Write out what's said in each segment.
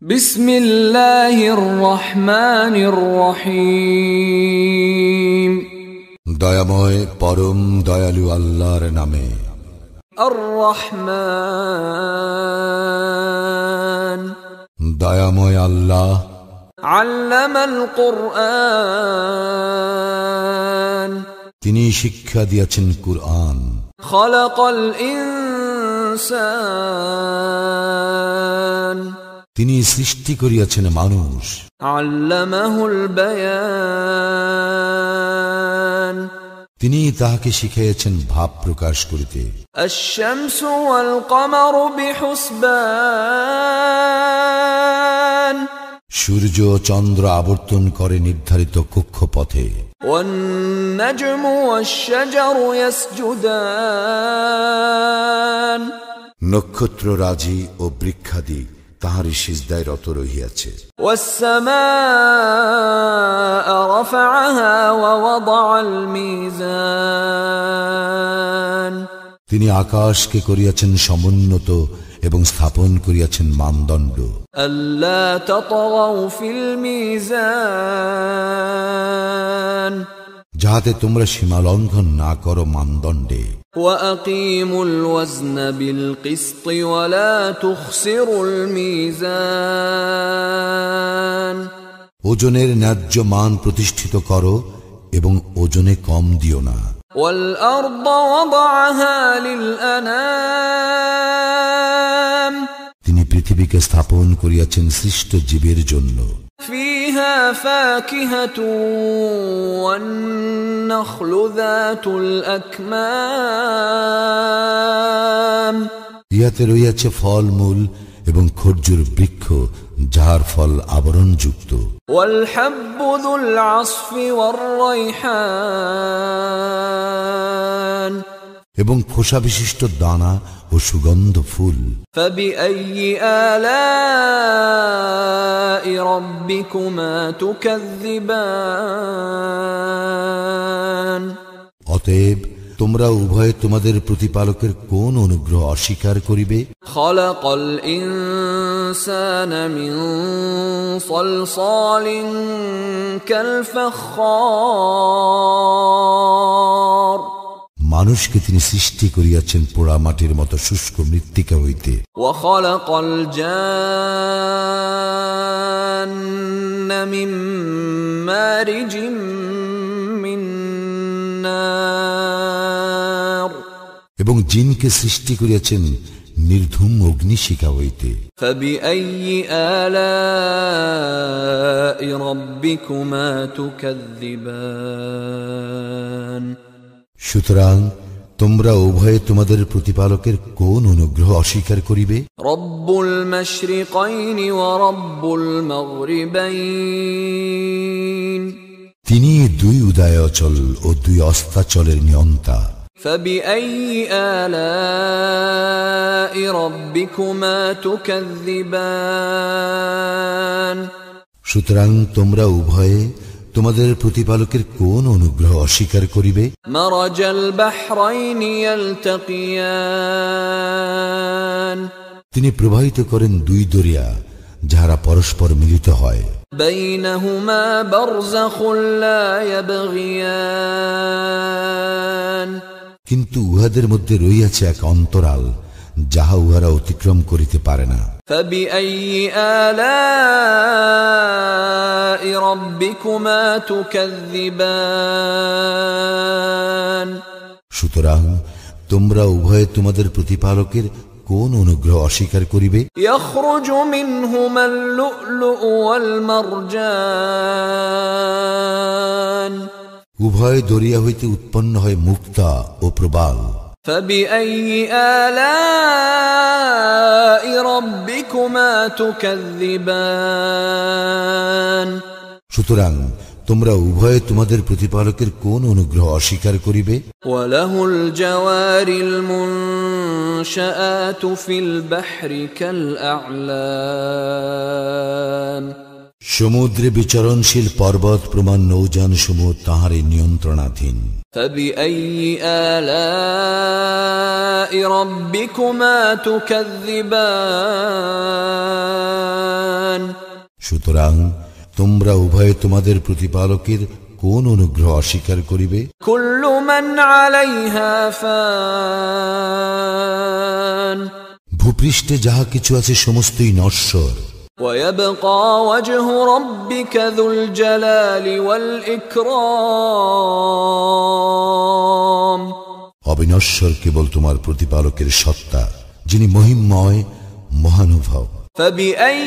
বিসমিল্লাহির রহমানির রহিম। দয়াময় পরম দয়ালু আল্লাহর নামে। আর রহমান, দয়াময় আল্লাহ। আল্লামাল কুরআন, তিনি শিক্ষা দিয়েছেন কুরআন। খালাকাল ইনসান, তিনি সৃষ্টি করিয়াছেন মানুষ। আল্লামাহুল বায়ান, তিনি তাহাকে শিখাইয়াছেন ভাব প্রকাশ করিতে। আশ-শামসু ওয়াল কমারু বিহুসবান, সূর্য চন্দ্র আবর্তন করে নির্ধারিত কক্ষপথে। ওয়ান নাজমু ওয়াশ-শাজারু ইয়াসজুদান, নক্ষত্র রাজি ও বৃক্ষাদি তাহারই সিজদায় রত রহিয়াছে। ওয়াস-সামাআ রাফা'আহা ওয়া ওয়াদা'আল মিজান, তিনি আকাশকে করিয়াছেন সমুন্নত এবং স্থাপন করিয়াছেন মানদণ্ড। আল্লা তাতগাউ ফিল মিজান, যাহাতে তোমরা সীমা লঙ্ঘন না করো মানদণ্ডে। ওয়া আকিমুল ওয়াজনা বিল কিসতি ওয়া লা তুখসিরুল মিজান, ওজনের ন্যায্য মান প্রতিষ্ঠিত করো এবং ওজনে কম দিও না। ওয়াল আরদা ওয়াদা'আহা লিল আনাম, তিনি পৃথিবীকে স্থাপন করিয়াছেন সৃষ্ট জীবের জন্য। ফিহা ফাকিহাতুন ওয়ান নাখলু যাতুল আকমাম, ইহাতে রইয়াছে ফলমূল এবং খরজুর বৃক্ষ যাহার ফল আবরণযুক্ত। ওয়াল হাব্বু যুল আসফি ওয়ার রাইহান, এবং খোসা বিশিষ্ট দানা ও সুগন্ধ ফুল। ফাবিআইয়ি আলাই রাব্বিকুমা তুকাযযিবান, অতএব তোমরা উভয়ে তোমাদের প্রতিপালকের কোন অনুগ্রহ অস্বীকার করিবে? খালাকাল ইনসানা মিন সালসালিন কাল ফাখখার, মানুষকে তিনি সৃষ্টি করিয়াছেন পোড়া মাটির মতো শুষ্ক মৃত্তিকা হইতে। ওয়া খালাকাল জান্না মিন মারিজিম মিন নার, এবং জিনকে সৃষ্টি করিয়াছেন নির্ধূম অগ্নিশিখা হইতে। ফাবিআইয়ি আলাই রাব্বিকুমা তুকাযযিবান, সুতরাং তোমরা উভয়ে তোমাদের প্রতিপালকের কোন অনুগ্রহ অস্বীকার করিবে? রব্বুল মাশরিকাইনি ওয়া রব্বুল মাগরিবাইন, তিনি দুই উদয়াচল ও দুই অস্তাচলের নিয়ন্তা। ফাবিআইয়ি আলাই রাব্বিকুমা তুকাযযিবান, সুতরাং তোমরা উভয়ে তোমাদের প্রতিপালকের কোন অনুগ্রহ অস্বীকার করিবে? মারাজাল বাহরাইনি ইয়ালতাকিয়ান, তিনি প্রবাহিত করেন দুই দরিয়া যাহারা পরস্পর মিলিত হয়। বাইনাহুমা বারযাখুন লা ইয়াবগিয়ান, কিন্তু উহাদের মধ্যে রইয়াছে এক অন্তরাল যাহা উহারা অতিক্রম করিতে পারে না। ফাবিআইয়ি আলাই রাব্বিকুমা তুকাযযিবান, সুতরাং তোমরা উভয়ে তোমাদের প্রতিপালকের কোন অনুগ্রহ অস্বীকার করিবে? ইয়াখরুজু মিনহুমাল লু'লু'উ ওয়াল মারজান, উভয় দরিয়া হইতে উৎপন্ন হয় মুক্তা ও প্রবাল। ফাবিআইয়ি আলাই রাব্বিকুমা তুকাযযিবান, সুতরাং তোমরা উভয়ে তোমাদের প্রতিপালকের কোন অনুগ্রহ অস্বীকার করিবে? ওয়ালাহুল জাওয়ারিল মুনশাআতু ফিল বাহরি কাল আ'লাম, সমুদ্রে বিচরণশীল পর্বত প্রমাণ নৌযান সমূহ তাঁহারই নিয়ন্ত্রণাধীন। ফাবিআইয়ি আলাই রাব্বিকুমা তুকাযযিবান, সুতরাং তোমরা উভয়ে তোমাদের প্রতিপালকের কোন অনুগ্রহ অস্বীকার করিবে? কুল্লু মান আলাইহা ফান, ভূপৃষ্ঠে যাহা কিছু আছে সমস্তই নশ্বর। ويبقى وجه ربك ذو الجلال والإكرام, অবিনশ্বর কেবল তোমার প্রতিপালকের সত্তা, যিনি মহিমময় মহানুভব। فبأي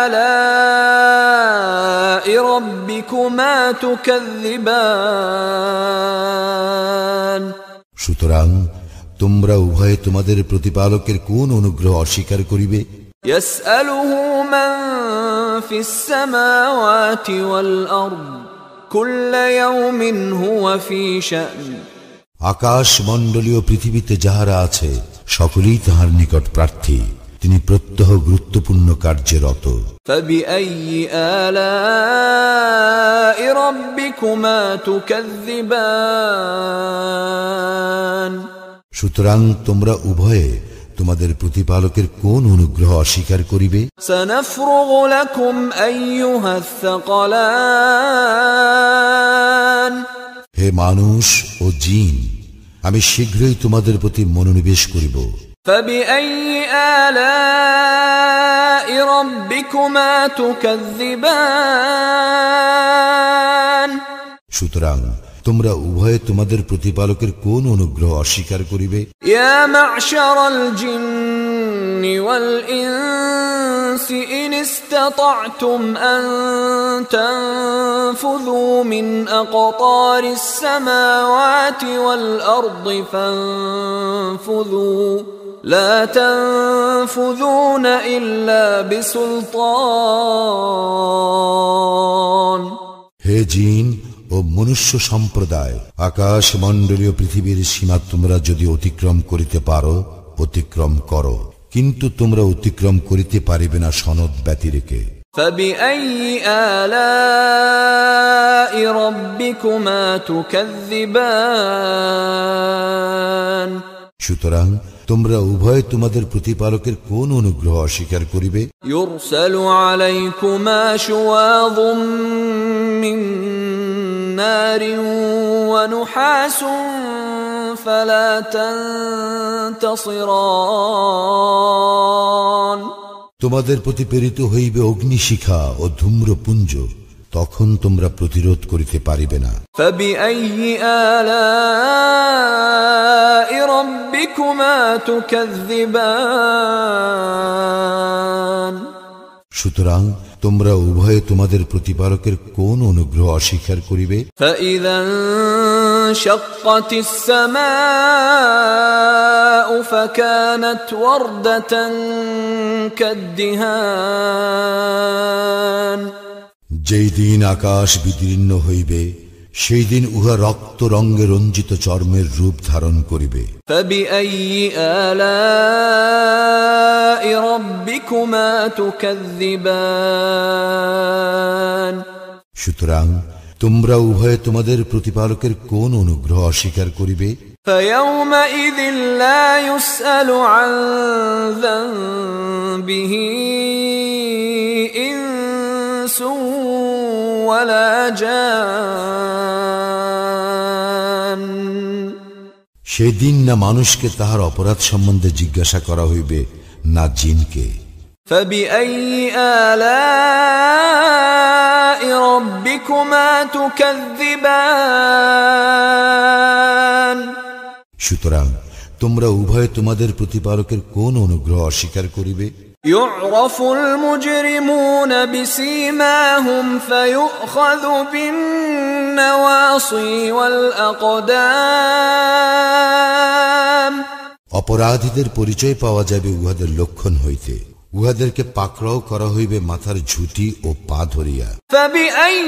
آلاء ربكما تكذبان, সুতরাং তোমরা উভয়ে তোমাদের প্রতিপালকের কোন অনুগ্রহ অস্বীকার করিবে? يسأله من في السماوات والأرض كل يوم هو في شأن, আকাশ মণ্ডলীয় পৃথিবীতে যাহারা আছে সকলেই তাহার নিকট প্রার্থী, তিনি প্রত্যহ গুরুত্বপূর্ণ কার্যে রত। فبأي آلاء ربكما تكذبان, সুতরাং তোমরা উভয়ে তোমাদের প্রতিপালকের কোন অনুগ্রহ অস্বীকার করিবে? سنفرغ لكم أيها الثقلان, হে মানুষ ও জিন, আমি শীঘ্রই তোমাদের প্রতি মনোনিবেশ করিব। فبأي آلاء ربكما تكذبان, সুতরাং তোমরা উভয়ে তোমাদের প্রতিপালকের কোন অনুগ্রহ অস্বীকার করিবে? يا معشر الجن والإنس إن استطعتم أن تنفذوا من أقطار السماوات والأرض فانفذوا لا تنفذون إلا بسلطان. হে জিন ও মনুষ্য সম্প্রদায়, আকাশ মণ্ডলীয় পৃথিবীর সীমা তোমরা যদি অতিক্রম করিতে পারো, অতিক্রম করো, কিন্তু তোমরা অতিক্রম করিতে পারিবে না সনদ ব্যতিরেকে। فبأي آلاء ربكما تكذبان, সুতরাং তোমরা উভয় তোমাদের প্রতিপালকের কোন অনুগ্রহ অস্বীকার করিবে? يرسل عليكما شواظ من نار ونحاس فلا تنتصران, তোমাদের প্রতি প্রেরিত হইবে অগ্নিশিখা ও ধূম্রপুঞ্জ, তখন তোমরা প্রতিরোধ করিতে পারিবে না। فبأي آلاء ربكما تكذبان, সুতরাং তোমরা উভয়ে তোমাদের প্রতিপালকের কোন অনুগ্রহ অস্বীকার করিবে? فإذا انشقت السماء فكانت وردة كالدهان, যেই দিন আকাশ বিদীর্ণ হইবে, সেই দিন উহা রক্ত রঙে রঞ্জিত চর্মের রূপ ধারণ করিবে। فبأي آلاء ربكما تكذبان, সুতরাং তোমরা উভয়ে তোমাদের প্রতিপালকের কোন অনুগ্রহ অস্বীকার করিবে? فيومئذ لا يسأل عن ذنبه إنس ولا جان, সেদিন না মানুষকে তাহার অপরাধ সম্বন্ধে জিজ্ঞাসা করা হইবে, না জিনকে। فبأي آلاء ربكما تكذبان, সুতরাং তোমরা উভয়ে তোমাদের প্রতিপালকের কোন অনুগ্রহ অস্বীকার করিবে? يعرف المجرمون بسيماهم فيؤخذ بالنواصي والأقدام, অপরাধীদের পরিচয় পাওয়া যাবে উহাদের লক্ষণ হইতে, উহাদেরকে পাকড়াও করা হইবে মাথার ঝুঁটি ও পা ধরিয়া। فبأي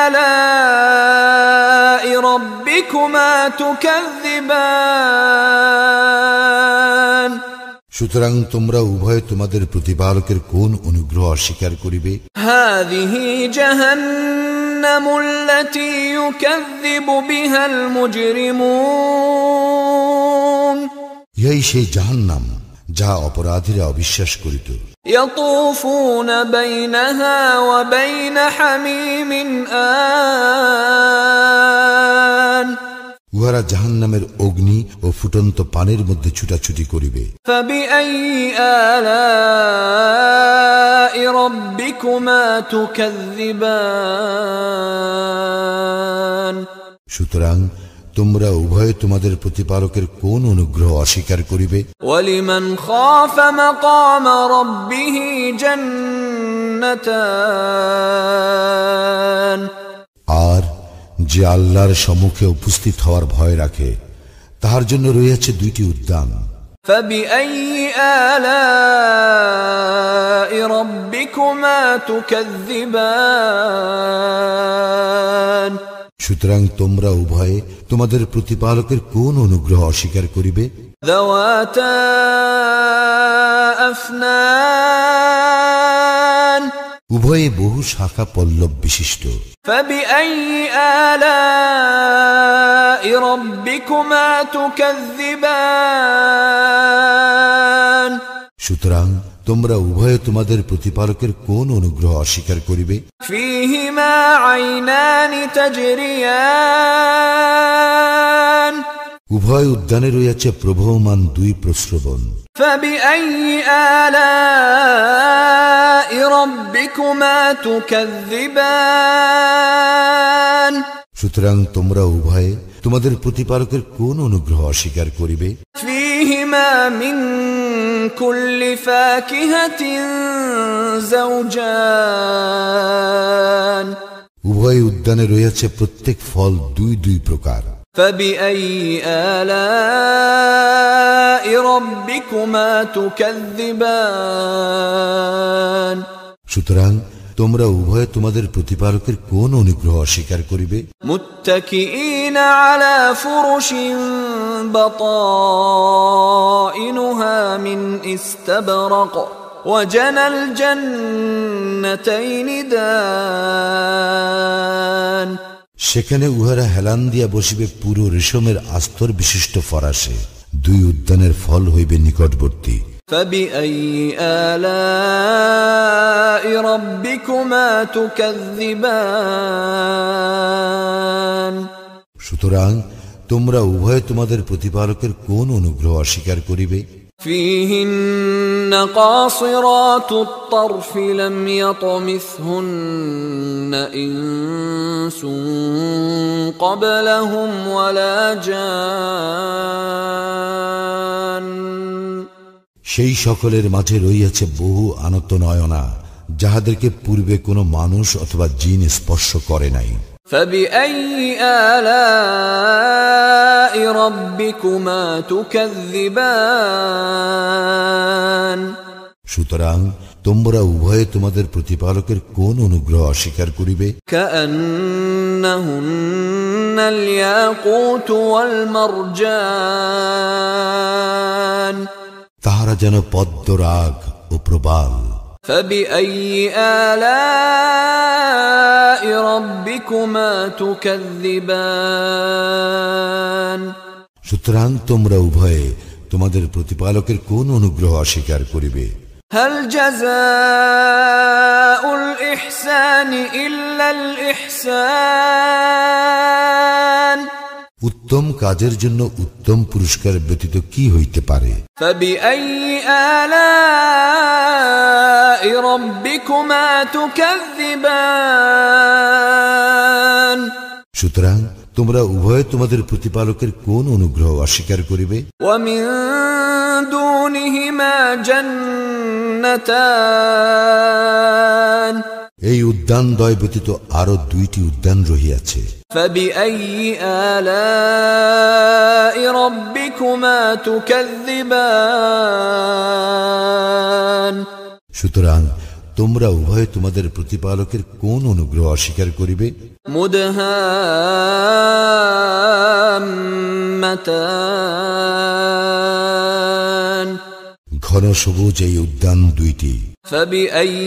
آلاء ربكما تكذبان, সুতরাং তোমরা উভয়ে তোমাদের প্রতিপালকের কোন অনুগ্রহ অস্বীকার করিবে? هذه جهنم التي يكذب بها المجرمون, ইহাই সেই জাহান্নাম, যাহা অপরাধীরা অবিশ্বাস করিত। يطوفون بينها وبين حميم آن উহারা জাহান্নামের অগ্নি ও ফুটন্ত পানির মধ্যে ছুটাছুটি করিবে। فبأي آلاء ربكما تكذبان সুতরাং তোমরা উভয়ে তোমাদের প্রতিপালকের কোন অনুগ্রহ অস্বীকার করিবে? ولمن خاف مقام ربه جنتان আর যে আল্লাহর সম্মুখে উপস্থিত হওয়ার ভয় রাখে তাহার জন্য রয়েছে দুইটি উদ্যান। فبأي آلاء ربكما تكذبان সুতরাং তোমরা উভয়ে তোমাদের প্রতিপালকের কোন অনুগ্রহ অস্বীকার করিবে? ذواتا أفنان উভয়ে বহু শাখা পল্লব বিশিষ্ট। فبأي آلاء ربكما تكذبان সুতরাং তোমরা উভয়ে তোমাদের প্রতিপালকের কোন অনুগ্রহ অস্বীকার করিবে? فيهما عينان تجريان উভয় উদ্যানে রয়েছে প্রবহমান দুই প্রস্রবণ। فبأي آلاء ربكما تكذبان সুতরাং তোমরা উভয়ে তোমাদের প্রতিপালকের কোন অনুগ্রহ অস্বীকার করিবে? فيهما من كل فاكهة زوجان উভয় উদ্যানে রয়েছে প্রত্যেক ফল দুই দুই প্রকার। فبأي آلاء ربكما تكذبان সুতরাং তোমরা উভয়ে তোমাদের প্রতিপালকের কোন অনুগ্রহ অস্বীকার করিবে? متكئين على فرش بطائنها من استبرق وجنى الجنتين دان সেখানে উহারা হেলান দিয়া বসিবে পুরো রেশমের আস্তর বিশিষ্ট ফরাসে, দুই উদ্যানের ফল হইবে নিকটবর্তী। فبأي آلاء ربكما تكذبان সুতরাং তোমরা উভয়ে তোমাদের প্রতিপালকের কোন অনুগ্রহ অস্বীকার করিবে? فيهن قاصرات الطرف لم يطمثهن إنس قبلهم ولا جان সেই সকলের মাঝে রইয়াছে বহু আনত নয়না, যাহাদেরকে পূর্বে কোনো মানুষ অথবা জিন স্পর্শ করে নাই। فبأي آلاء ربكما تكذبان সুতরাং তোমরা উভয়ে তোমাদের প্রতিপালকের কোন অনুগ্রহ অস্বীকার করিবে? كأنهن الياقوت والمرجان তাহারা যেন পদ্মরাগ ও প্রবাল। فبأي آلاء ربكما تكذبان সুতরাং তোমরা উভয়ে তোমাদের প্রতিপালকের কোন অনুগ্রহ অস্বীকার করিবে? هل جزاء الإحسان إلا الإحسان উত্তম কাজের জন্য উত্তম পুরস্কার ব্যতীত কি হইতে পারে? فبأي آلاء ربكما تكذبان সুতরাং তোমরা উভয়ে তোমাদের প্রতিপালকের কোন অনুগ্রহ অস্বীকার করিবে? ومن دونهما جنتان এই উদ্যান দ্বয় ব্যতীত আরো দুইটি উদ্যান রহিয়াছে। فبأي آلاء ربكما تكذبان সুতরাং তোমরা উভয়ে তোমাদের প্রতিপালকের কোন অনুগ্রহ অস্বীকার করিবে? مدهامتان ঘন সবুজ এই উদ্যান দুইটি। فبأي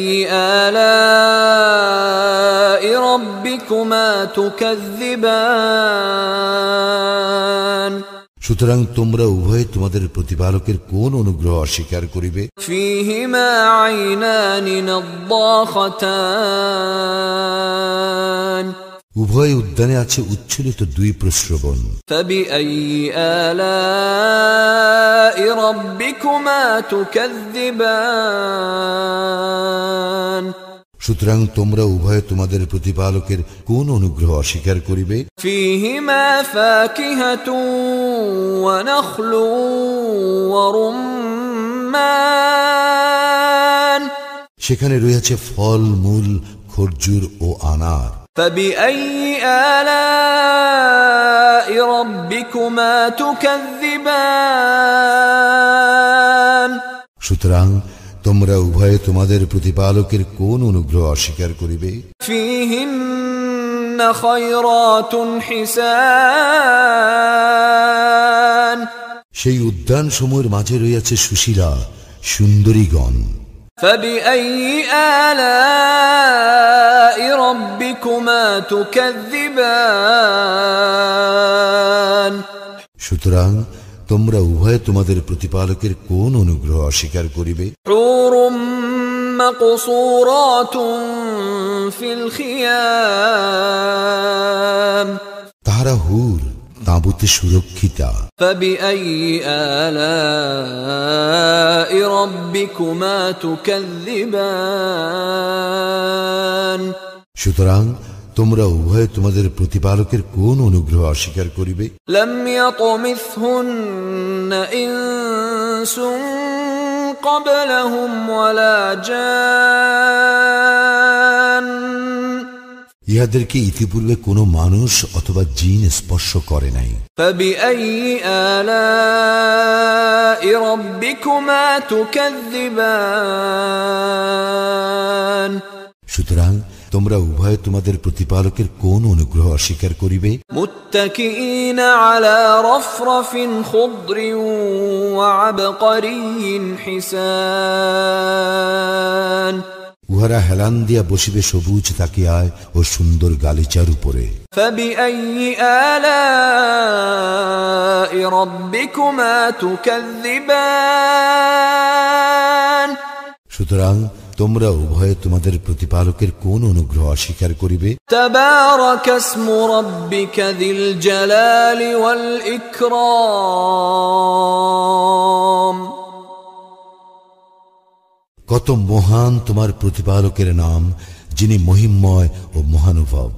آلاء ربكما تكذبان সুতরাং তোমরা উভয়ে তোমাদের প্রতিপালকের কোন অনুগ্রহ অস্বীকার করিবে? فيهما عينان نضاختان উভয় উদ্যানে আছে উচ্ছ্বলিত দুই প্রস্রবণ। فبأي آلاء ربكما تكذبان সুতরাং তোমরা উভয়ে তোমাদের প্রতিপালকের কোন অনুগ্রহ অস্বীকার করিবে? فيهما فاكهة ونخل ورمان সেখানে রয়েছে ফল মূল, খরজুর ও আনার। فبأي آلاء ربكما تكذبان সুতরাং তোমরা উভয়ে তোমাদের প্রতিপালকের কোন অনুগ্রহ অস্বীকার করিবে? فيهن خيرات حسان সেই উদ্যান সমূহের মাঝে রয়েছে সুশীলা সুন্দরীগণ। فبأي آلاء ربكما تكذبان সুতরাং তোমরা উভয়ে তোমাদের প্রতিপালকের কোন অনুগ্রহ অস্বীকার করিবে? حور مقصورات في الخيام তাহারা হুর, তাঁবুতে সুরক্ষিতা। فبأي آلاء ربكما تكذبان সুতরাং তোমরা উভয়ে তোমাদের প্রতিপালকের কোন অনুগ্রহ অস্বীকার করিবে? لم يطمثهن إنس قبلهم ولا جان ইহাদেরকে ইতিপূর্বে কোনো মানুষ অথবা জিন স্পর্শ করে নাই। فبأي آلاء ربكما تكذبان সুতরাং তোমরা উভয়ে তোমাদের প্রতিপালকের কোন অনুগ্রহ অস্বীকার করিবে? متكئين على رفرف خضر وعبقري حسان উহারা হেলান দিয়া বসিবে সবুজ তাকিয়ায় ও সুন্দর গালিচার উপরে। فبأي آلاء ربكما تكذبان সুতরাং তোমরা উভয়ে তোমাদের প্রতিপালকের কোন অনুগ্রহ অস্বীকার করিবে? تبارك اسم ربك ذي الجلال والإكرام কত মহান তোমার প্রতিপালকের নাম, যিনি মহিমময় ও মহানুভব।